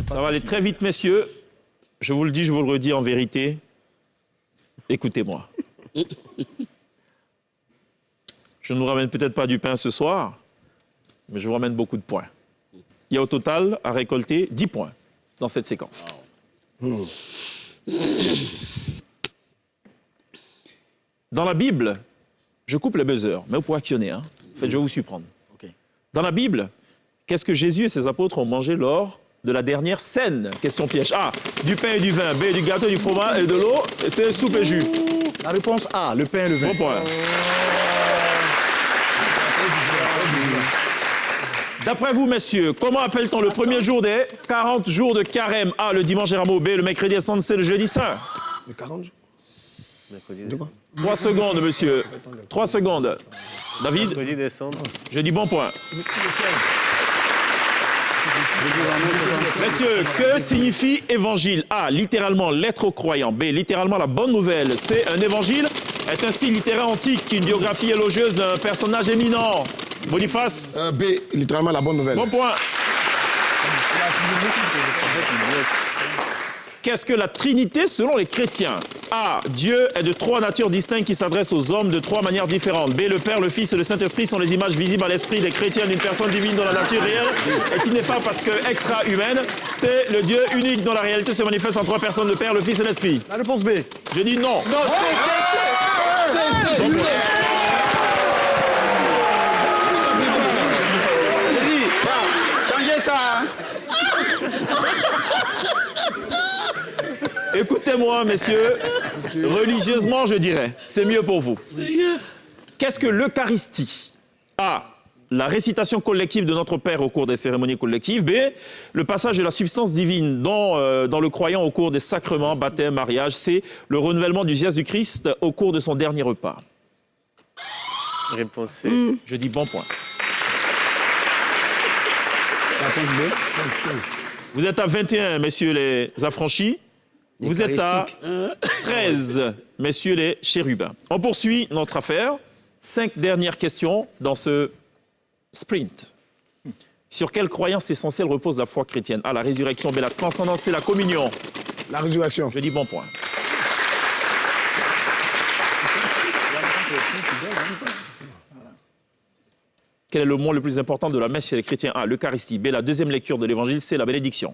Ça va aller très vite, messieurs. Je vous le dis, je vous le redis en vérité. Écoutez-moi. Je ne vous ramène peut-être pas du pain ce soir, mais je vous ramène beaucoup de points. Il y a au total à récolter 10 points dans cette séquence. Dans la Bible, je coupe le buzzer, mais vous pouvez actionner. Hein. En fait, je vais vous surprendre. Okay. Dans la Bible, qu'est-ce que Jésus et ses apôtres ont mangé lors de la dernière scène? Question piège. A, du pain et du vin. B, du gâteau, du fromage et de l'eau. C'est soupe et jus. La réponse A, le pain et le vin. Bon point. D'après vous, messieurs, comment appelle-t-on le premier jour des 40 jours de carême? A, le dimanche des rameaux. B, le mercredi des cendres. C, le jeudi saint. Le 40 jours. 3 secondes, monsieur. 3 secondes. David? Mercredi des cendres. Je dis bon point. Messieurs, que signifie évangile? A, littéralement lettre aux croyants. B, littéralement la bonne nouvelle. C, un évangile est un style littéraire antique, une biographie élogieuse d'un personnage éminent. Boniface? B, littéralement la bonne nouvelle. Bon point. Qu'est-ce que la Trinité selon les chrétiens? A, Dieu est de 3 natures distinctes qui s'adressent aux hommes de 3 manières différentes. B, le Père, le Fils et le Saint-Esprit sont les images visibles à l'esprit des chrétiens d'une personne divine dont la nature réelle est ineffable parce que extra-humaine. C, le Dieu unique dont la réalité se manifeste en 3 personnes, le Père, le Fils et l'Esprit. La réponse B. Je dis non. Non, c'est. Bon point. Changez ça. Écoutez-moi, messieurs, religieusement, je dirais, c'est mieux pour vous. Qu'est-ce que l'Eucharistie? A, la récitation collective de Notre Père au cours des cérémonies collectives. B, le passage de la substance divine dans le croyant au cours des sacrements, baptême, mariage. C, le renouvellement du geste du Christ au cours de son dernier repas. Réponse C. Je dis bon point. Réponse B. Vous êtes à 21, messieurs les affranchis. Vous êtes à 13, messieurs les chérubins. On poursuit notre affaire. 5 dernières questions dans ce sprint. Sur quelle croyance essentielle repose la foi chrétienne? A, la résurrection. B, la transcendance. C, la communion. La résurrection. Je dis bon point. Quel est le mot le plus important de la messe chez les chrétiens? A, l'Eucharistie. B, la deuxième lecture de l'Évangile. C, la bénédiction.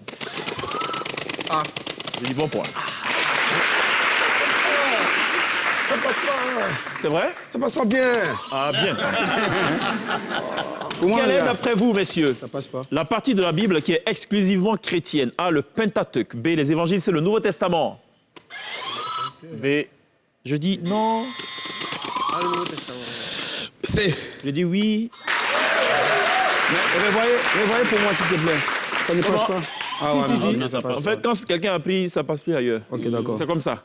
A. Je dis bon point. Ça passe pas. C'est vrai? Ça passe pas bien. Ah, bien. Pour moi, Quelle est, là, d'après vous, messieurs, ça passe pas. la partie de la Bible qui est exclusivement chrétienne? A, le Pentateuque. B, les Évangiles, c'est le Nouveau Testament. B. Je dis non. Ah, le Nouveau Testament. C. Je dis oui. Revoyez pour moi, s'il te plaît. Ça ne passe pas. Si. Non, ça passe En fait, quand quelqu'un a pris, ça passe plus ailleurs. Ok, d'accord. C'est comme ça.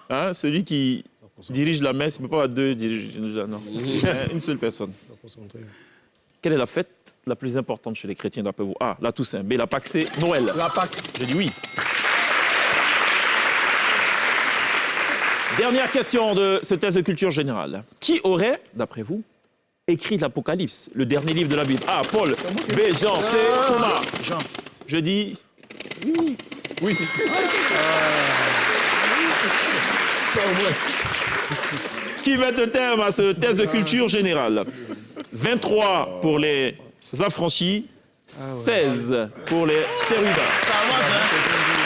Hein, celui qui dirige la messe, il ne peut pas avoir 2 dirigeants. Non. Une seule personne. Quelle est la fête la plus importante chez les chrétiens, d'après vous? A, la Toussaint. B, la Pâque. C, Noël. La Pâque. Je dis oui. Dernière question de ce test de culture générale. Qui aurait, d'après vous, écrit l'Apocalypse, le dernier livre de la Bible? A, Paul. B, Jean. C, Thomas. Jean. Je dis Oui. Ça au moins. ce qui met un terme à ce test de culture générale. 23 pour les affranchis, 16 pour les chérubins. Ça avance, hein?